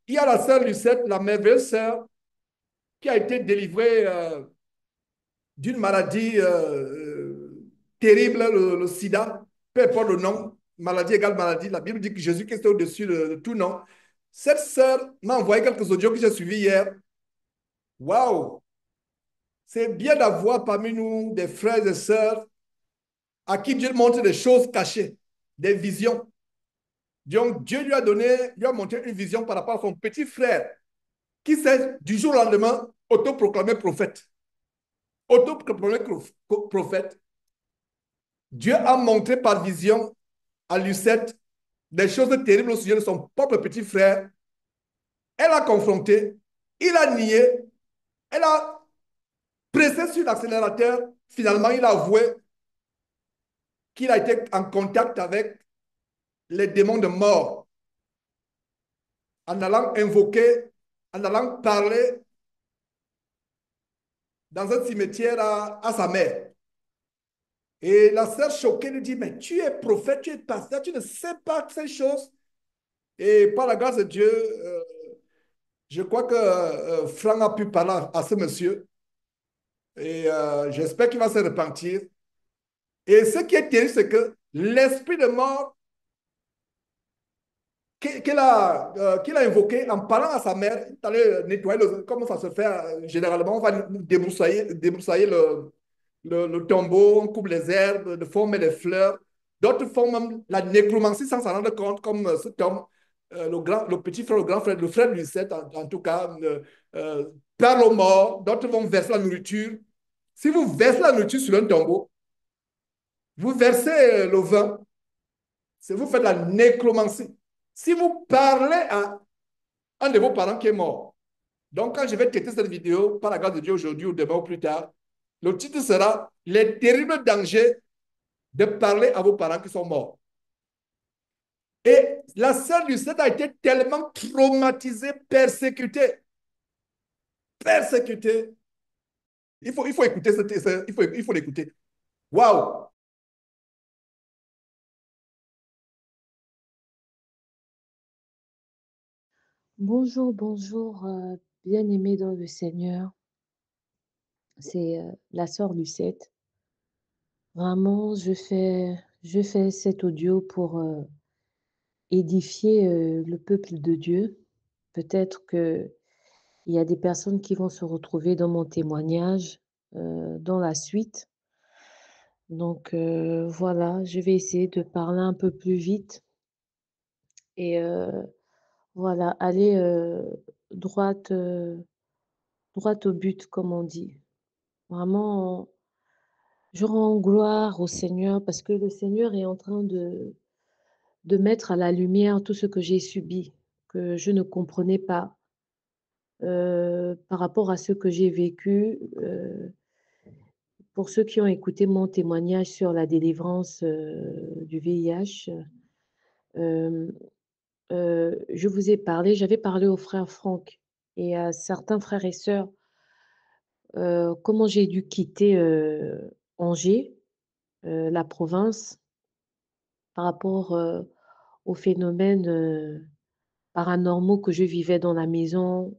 Il y a la sœur Lucette, la merveilleuse sœur, qui a été délivrée d'une maladie terrible, le sida, peu importe le nom, maladie égale maladie. La Bible dit que Jésus-Christ est au-dessus de tout nom. Cette sœur m'a envoyé quelques audios que j'ai suivis hier. Waouh! C'est bien d'avoir parmi nous des frères et sœurs à qui Dieu montre des choses cachées, des visions. Donc, Dieu lui a donné, lui a montré une vision par rapport à son petit frère qui s'est du jour au lendemain autoproclamé prophète. Autoproclamé prophète. Dieu a montré par vision à Lucette des choses terribles au sujet de son propre petit frère. Elle a confronté, il a nié, elle a pressé sur l'accélérateur. Finalement, il a avoué qu'il a été en contact avec les démons de mort en allant invoquer, en allant parler dans un cimetière à sa mère. Et la sœur choquée lui dit, mais tu es prophète, tu es pasteur, tu ne sais pas ces choses. Et par la grâce de Dieu, je crois que Franck a pu parler à ce monsieur et j'espère qu'il va se repentir. Et ce qui est terrible, c'est que l'esprit de mort qu'il a invoqué en parlant à sa mère, il allait nettoyer, comment ça se fait généralement, on va débroussailler le tombeau, on coupe les herbes, de former les fleurs. D'autres font même la nécromancie sans s'en rendre compte, comme cet homme, le petit frère, le grand frère, le frère de Lucette, en tout cas, euh, parle aux morts. D'autres vont verser la nourriture. Si vous versez la nourriture sur un tombeau, vous versez le vin, vous faites la nécromancie. Si vous parlez à un de vos parents qui est mort, donc quand je vais traiter cette vidéo, par la grâce de Dieu aujourd'hui ou demain ou plus tard, le titre sera les terribles dangers de parler à vos parents qui sont morts. Et la sœur Lucette a été tellement traumatisée, persécutée, persécutée. Il faut écouter il faut l'écouter. Waouh! Bonjour, bonjour, bien-aimés dans le Seigneur. C'est la sœur Lucette. Vraiment, je fais cet audio pour édifier le peuple de Dieu. Peut-être qu'il y a des personnes qui vont se retrouver dans mon témoignage dans la suite. Donc voilà, je vais essayer de parler un peu plus vite et voilà, aller droit, droit au but, comme on dit. Vraiment. Je rends gloire au Seigneur parce que le Seigneur est en train de mettre à la lumière tout ce que j'ai subi, que je ne comprenais pas, par rapport à ce que j'ai vécu. Pour ceux qui ont écouté mon témoignage sur la délivrance, du VIH, hem, je vous ai parlé j'avais parlé au frère Franck et à certains frères et sœurs, comment j'ai dû quitter, Angers, la province par rapport, aux phénomènes, paranormaux que je vivais dans la maison,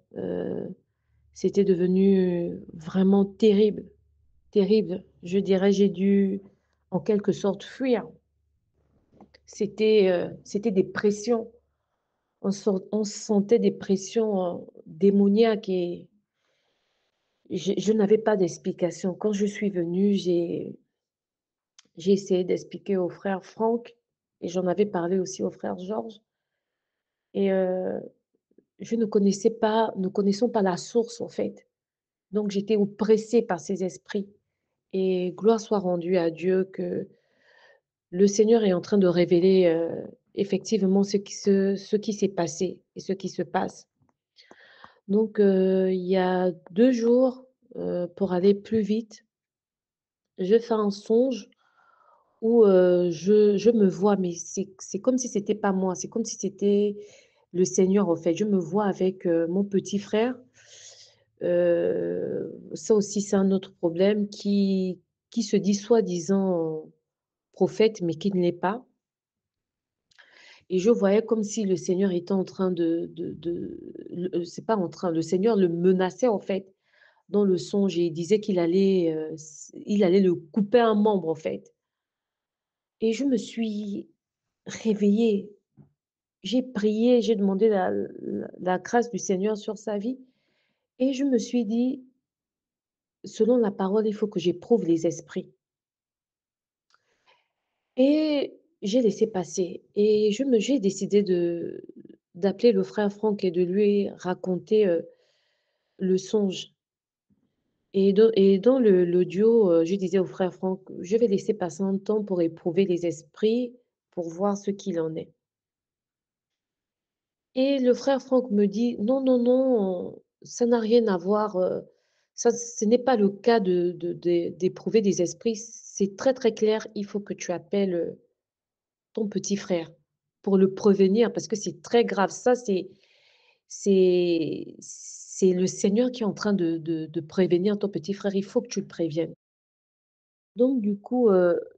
c'était devenu vraiment terrible, terrible. Je dirais, j'ai dû en quelque sorte fuir. C'était des pressions. On sentait des pressions, démoniaques et je n'avais pas d'explication. Quand je suis venue, j'ai essayé d'expliquer au frère Franck et j'en avais parlé aussi au frère Georges et je ne connaissons pas la source, en fait. Donc j'étais oppressée par ces esprits et gloire soit rendue à Dieu que le Seigneur est en train de révéler, effectivement ce qui s'est passé et ce qui se passe. Donc il y a 2 jours, pour aller plus vite, je fais un songe où, je me vois, mais c'est comme si c'était pas moi, c'est comme si c'était le Seigneur, en fait. Je me vois avec, mon petit frère Ça aussi, c'est un autre problème qui se dit soi-disant prophète, mais qui ne l'est pas. Et je voyais comme si le Seigneur était en train c'est pas en train, le Seigneur le menaçait en fait dans le songe et il disait il allait le couper un membre en fait. Et je me suis réveillée, j'ai prié, j'ai demandé la grâce du Seigneur sur sa vie et je me suis dit, selon la parole, il faut que j'éprouve les esprits. Et j'ai laissé passer et j'ai décidé d'appeler le frère Franck et de lui raconter, le songe. Et dans l'audio, je disais au frère Franck: «Je vais laisser passer un temps pour éprouver les esprits, pour voir ce qu'il en est». Et le frère Franck me dit: «Non, non, non, ça n'a rien à voir, ça ce n'est pas le cas d'éprouver des esprits, c'est très, très clair, il faut que tu appelles, ton petit frère pour le prévenir parce que c'est très grave. Ça, c'est le Seigneur qui est en train de prévenir ton petit frère, il faut que tu le préviennes». Donc du coup,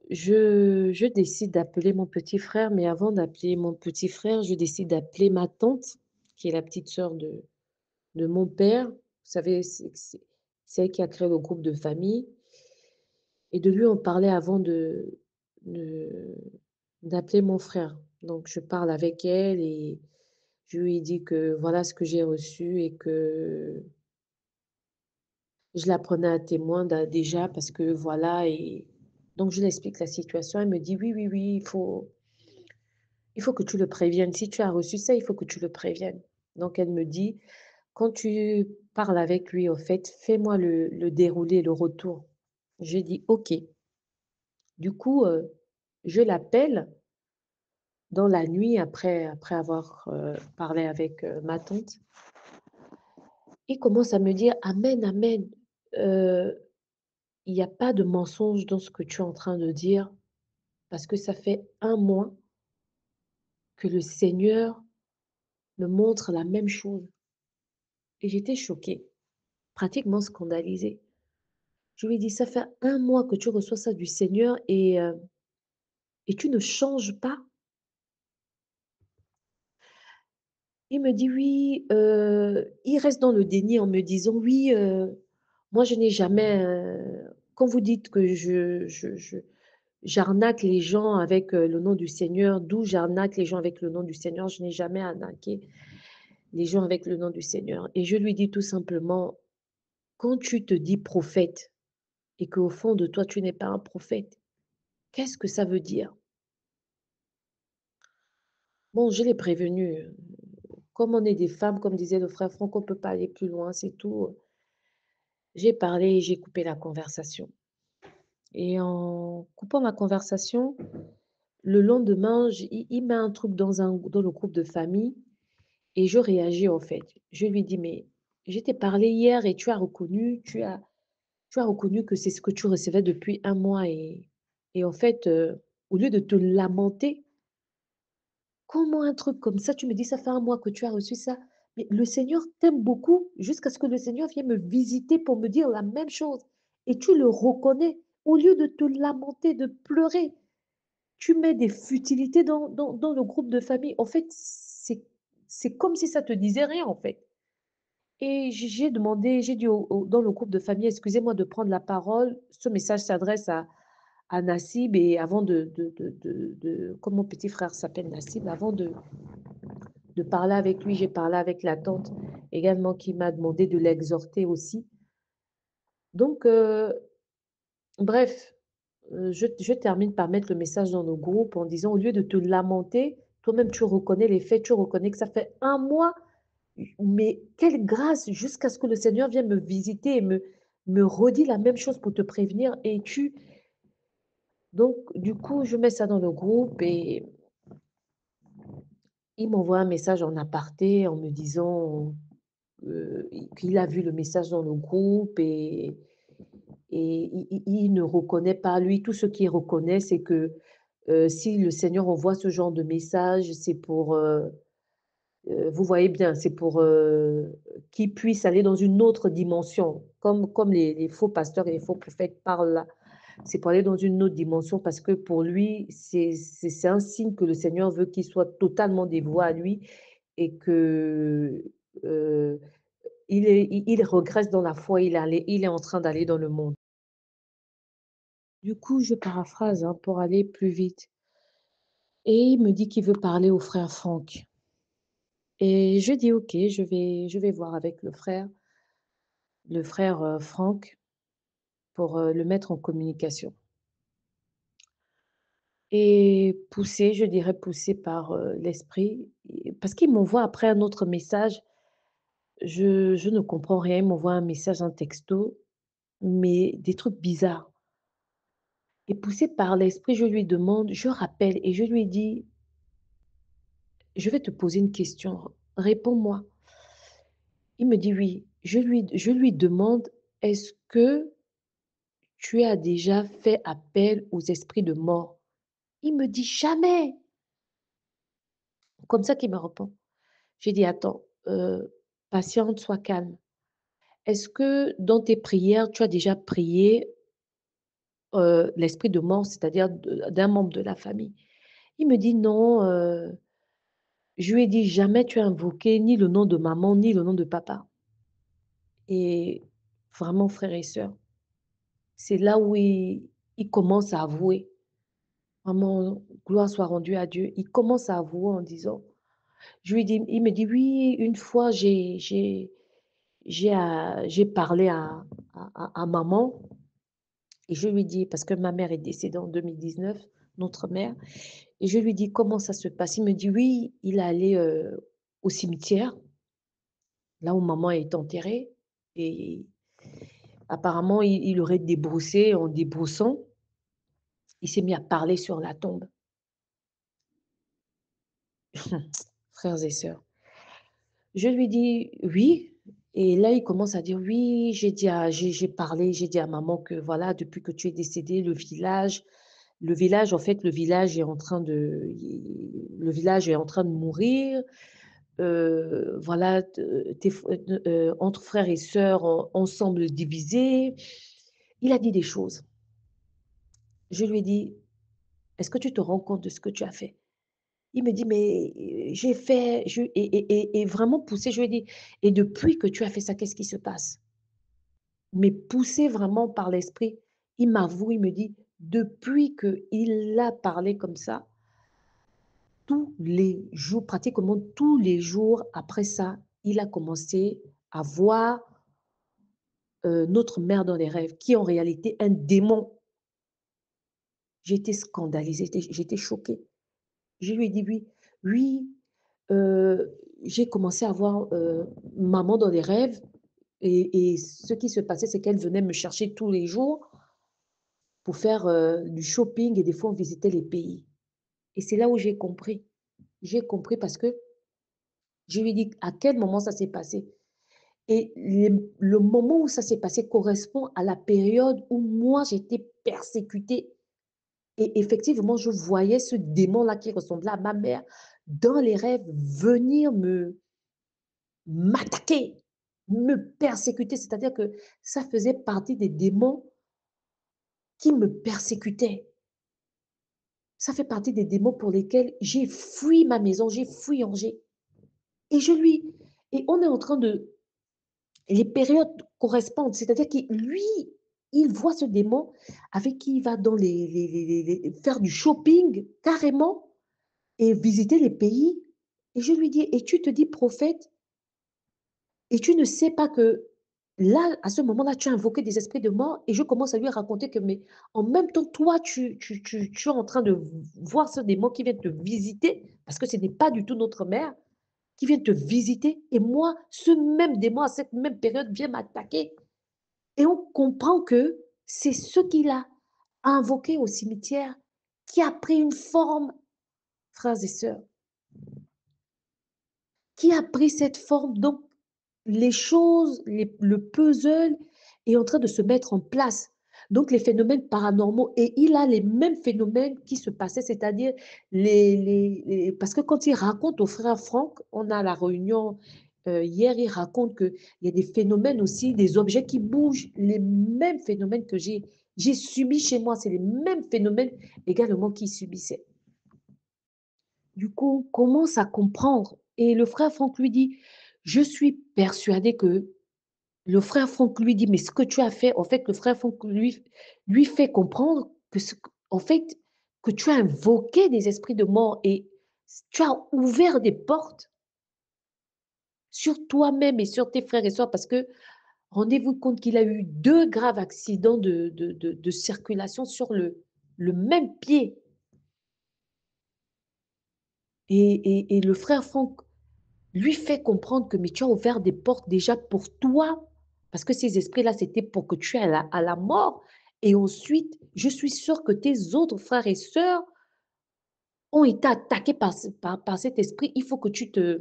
je décide d'appeler mon petit frère, mais avant d'appeler mon petit frère, je décide d'appeler ma tante, qui est la petite sœur de mon père. Vous savez, c'est elle qui a créé le groupe de famille et de lui en parler avant de d'appeler mon frère. Donc je parle avec elle et je lui dis que voilà ce que j'ai reçu et que je la prenais à témoin déjà parce que voilà et donc je lui explique la situation. Elle me dit: «Oui, oui, oui, il faut que tu le préviennes. Si tu as reçu ça, il faut que tu le préviennes». Donc elle me dit: «Quand tu parles avec lui, au fait, fais-moi le déroulé, le retour». J'ai dit: «OK». Du coup, je l'appelle dans la nuit après avoir, parlé avec, ma tante. Il commence à me dire: «Amen, amen, heu, il y a pas de mensonge dans ce que tu es en train de dire, parce que ça fait un mois que le Seigneur me montre la même chose». Et j'étais choquée, pratiquement scandalisée. Je lui ai dit: «Ça fait un mois que tu reçois ça du Seigneur et tu ne changes pas?» Il me dit: «Oui», il reste dans le déni en me disant: «Oui, moi je n'ai jamais, quand vous dites que j'arnaque les gens avec, le nom du Seigneur, d'où j'arnaque les gens avec le nom du Seigneur? Je n'ai jamais arnaqué les gens avec le nom du Seigneur». Et je lui dis tout simplement: «Quand tu te dis prophète et qu'au fond de toi tu n'es pas un prophète, qu'est-ce que ça veut dire?» Bon, je l'ai prévenu, comme on est des femmes, comme disait le frère Franck, on ne peut pas aller plus loin, c'est tout. J'ai parlé et j'ai coupé la conversation. Et en coupant ma conversation, le lendemain, il met un truc dans le groupe de famille et je réagis en fait. Je lui dis: «Mais je t'ai parlé hier et tu as reconnu que c'est ce que tu recevais depuis un mois et en fait, au lieu de te lamenter, comment un truc comme ça, tu me dis: "Ça fait un mois que tu as reçu ça"?» Mais le Seigneur t'aime beaucoup jusqu'à ce que le Seigneur vienne me visiter pour me dire la même chose et tu le reconnais. Au lieu de te lamenter, de pleurer, tu mets des futilités dans le groupe de famille. En fait, c'est comme si ça te disait rien, en fait. Et j'ai demandé, j'ai dit dans le groupe de famille: «Excusez-moi de prendre la parole. Ce message s'adresse à Nassib» et avant comme mon petit frère s'appelle Nassib, avant de parler avec lui, j'ai parlé avec la tante également qui m'a demandé de l'exhorter aussi. Donc, bref, je termine par mettre le message dans nos groupes en disant: «Au lieu de te lamenter, toi-même tu reconnais les faits, tu reconnais que ça fait un mois, mais quelle grâce jusqu'à ce que le Seigneur vienne me visiter et me redit la même chose pour te prévenir et tu» donc du coup, je mets ça dans le groupe et il m'envoie un message en aparté en me disant, qu'il a vu le message dans le groupe et il ne reconnaît pas. Lui, tout ce qu'il reconnaît, c'est que, si le Seigneur envoie ce genre de message, c'est pour, Vous voyez bien, c'est pour qu'ils puissent aller dans une autre dimension, comme les faux pasteurs et les faux prophètes parlent là. C'est pour aller dans une autre dimension parce que pour lui, c'est un signe que le Seigneur veut qu'il soit totalement dévoué à lui et que euh, il regresse dans la foi, il est en train d'aller dans le monde. Du coup, je paraphrase hein, pour aller plus vite. Et il me dit qu'il veut parler au frère Franck. Et je dis, OK, je vais voir avec le frère Franck pour le mettre en communication. Et poussé, je dirais poussé par l'esprit, parce qu'il m'envoie après un autre message. Je ne comprends rien. Il m'envoie un message, un texto, mais des trucs bizarres. Et poussé par l'esprit, je lui demande, je rappelle et je lui dis, je vais te poser une question, réponds-moi. Il me dit oui. Je lui demande, est-ce que tu as déjà fait appel aux esprits de mort? Il me dit jamais. Comme ça qu'il me répond. J'ai dit, attends, patiente, sois calme. Est-ce que dans tes prières, tu as déjà prié l'esprit de mort, c'est-à-dire d'un membre de la famille? Il me dit non. Je lui ai dit, jamais tu as invoqué ni le nom de maman, ni le nom de papa. Et vraiment, frères et sœurs, c'est là où il commence à avouer. Vraiment, gloire soit rendue à Dieu. Il commence à avouer en disant, je lui dis, il me dit, oui, une fois, j'ai parlé à maman et je lui dis, parce que ma mère est décédée en 2019, notre mère, et je lui dis, comment ça se passe? Il me dit, oui, il est allé au cimetière, là où maman est enterrée, et apparemment, il aurait débroussé, en débroussant, il s'est mis à parler sur la tombe. Frères et sœurs. Je lui dis oui. Et là, il commence à dire oui, j'ai parlé, j'ai dit à maman que voilà, depuis que tu es décédé, le village, en fait, le village est en train de mourir. Voilà, entre frères et sœurs, ensemble divisés. Il a dit des choses. Je lui ai dit, est-ce que tu te rends compte de ce que tu as fait? Il me dit, mais j'ai fait, et vraiment poussé, je lui ai dit, et depuis que tu as fait ça, qu'est-ce qui se passe? Mais poussé vraiment par l'esprit, il m'avoue, il me dit, depuis qu'il a parlé comme ça, tous les jours, pratiquement tous les jours après ça, il a commencé à voir notre mère dans les rêves, qui est en réalité un démon. J'étais scandalisée, j'étais choquée. Je lui ai dit, oui, oui, j'ai commencé à voir maman dans les rêves et ce qui se passait, c'est qu'elle venait me chercher tous les jours pour faire du shopping et des fois on visitait les pays. Et c'est là où j'ai compris. J'ai compris parce que je lui ai dit à quel moment ça s'est passé. Et le moment où ça s'est passé correspond à la période où moi j'étais persécutée. Et effectivement, je voyais ce démon-là qui ressemblait à ma mère dans les rêves venir m'attaquer, me persécuter. C'est-à-dire que ça faisait partie des démons qui me persécutaient. Ça fait partie des démons pour lesquels j'ai fui ma maison, j'ai fui Angers. Et et on est en train les périodes correspondent. C'est-à-dire que lui, il voit ce démon avec qui il va dans faire du shopping carrément et visiter les pays. Et je lui dis, et tu te dis prophète, et tu ne sais pas que là, à ce moment-là, tu as invoqué des esprits de mort et je commence à lui raconter que, mais en même temps, toi, tu es en train de voir ce démon qui vient te visiter parce que ce n'est pas du tout notre mère qui vient te visiter. Et moi, ce même démon, à cette même période, vient m'attaquer. Et on comprend que c'est ce qu'il a invoqué au cimetière qui a pris une forme, frères et sœurs, qui a pris cette forme. Donc, les choses, le puzzle est en train de se mettre en place. Donc, les phénomènes paranormaux, et il a les mêmes phénomènes qui se passaient, c'est-à-dire parce que quand il raconte au frère Franck, on a la réunion hier, il raconte qu'il y a des phénomènes aussi, des objets qui bougent, les mêmes phénomènes que j'ai subis chez moi, c'est les mêmes phénomènes également qu'il subissait. Du coup, on commence à comprendre. Et le frère Franck lui dit, je suis persuadé que le frère Franck lui dit, mais ce que tu as fait, en fait, le frère Franck lui fait comprendre que, en fait, que tu as invoqué des esprits de mort et tu as ouvert des portes sur toi-même et sur tes frères et sœurs parce que rendez-vous compte qu'il a eu 2 graves accidents de circulation sur le même pied. Et le frère Franck lui fait comprendre que mais tu as ouvert des portes déjà pour toi, parce que ces esprits-là, c'était pour que tu ailles à la mort. Et ensuite, je suis sûre que tes autres frères et sœurs ont été attaqués par cet esprit. Il faut que tu te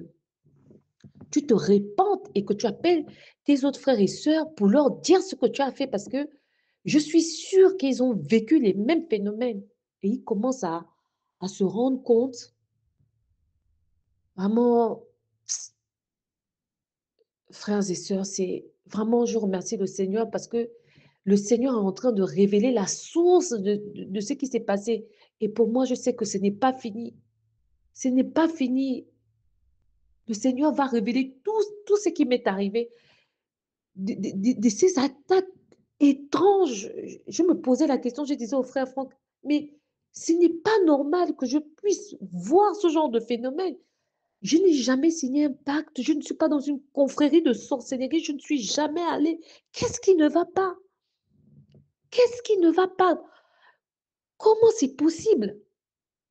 répandes et que tu appelles tes autres frères et sœurs pour leur dire ce que tu as fait, parce que je suis sûre qu'ils ont vécu les mêmes phénomènes. Et ils commencent à se rendre compte, vraiment, frères et sœurs, c'est vraiment, je remercie le Seigneur parce que le Seigneur est en train de révéler la source de ce qui s'est passé. Et pour moi, je sais que ce n'est pas fini. Ce n'est pas fini. Le Seigneur va révéler tout ce qui m'est arrivé, de ces attaques étranges. Je me posais la question, je disais au frère Franck, mais ce n'est pas normal que je puisse voir ce genre de phénomène. Je n'ai jamais signé un pacte, je ne suis pas dans une confrérie de sorcellerie, je ne suis jamais allée. Qu'est-ce qui ne va pas? Qu'est-ce qui ne va pas? Comment c'est possible?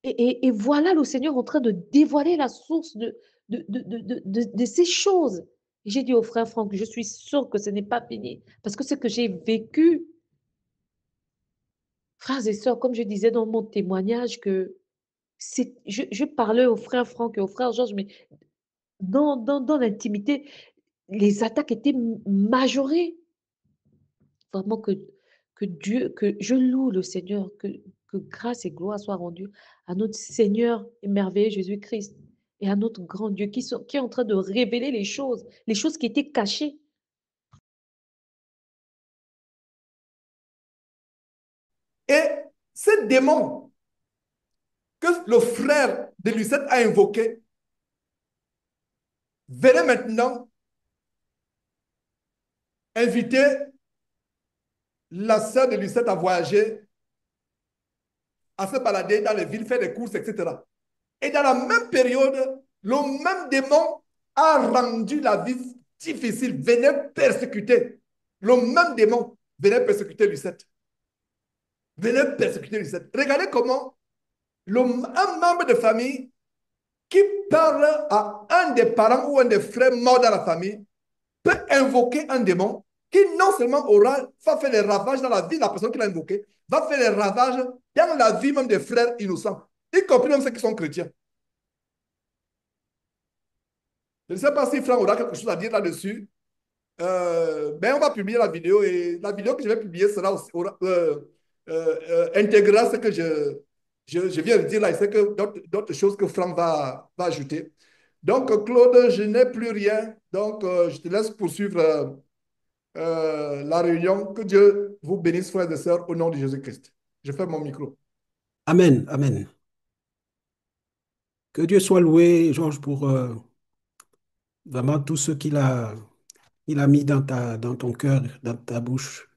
Et voilà le Seigneur en train de dévoiler la source de ces choses. Et j'ai dit au frère Franck, je suis sûre que ce n'est pas fini. Parce que ce que j'ai vécu, frères et sœurs, comme je disais dans mon témoignage, que je parlais au frère Franck et au frère Georges, mais dans l'intimité, les attaques étaient majorées. Vraiment que Dieu, que je loue le Seigneur, que grâce et gloire soient rendues à notre Seigneur et merveilleux Jésus-Christ et à notre grand Dieu qui est en train de révéler les choses qui étaient cachées. Et ce démon que le frère de Lucette a invoqué venait maintenant inviter la sœur de Lucette à voyager, à se balader dans les villes, faire des courses, etc. Et dans la même période, le même démon a rendu la vie difficile, venait persécuter. Le même démon venait persécuter Lucette. Venait persécuter Lucette. Regardez comment un membre de famille qui parle à un des parents ou un des frères morts dans la famille peut invoquer un démon qui non seulement va faire des ravages dans la vie de la personne qui l'a invoqué, va faire des ravages dans la vie même des frères innocents, y compris même ceux qui sont chrétiens. Je ne sais pas si Franck aura quelque chose à dire là-dessus. Ben on va publier la vidéo et la vidéo que je vais publier sera aussi, intégrera ce que je viens de dire là et c'est que d'autres choses que Franck va ajouter. Donc, Claude, je n'ai plus rien. Donc, je te laisse poursuivre la réunion. Que Dieu vous bénisse, frères et sœurs, au nom de Jésus-Christ. Je ferme mon micro. Amen, amen. Que Dieu soit loué, Georges, pour vraiment tout ce qu'il a mis dans ton cœur, dans ta bouche.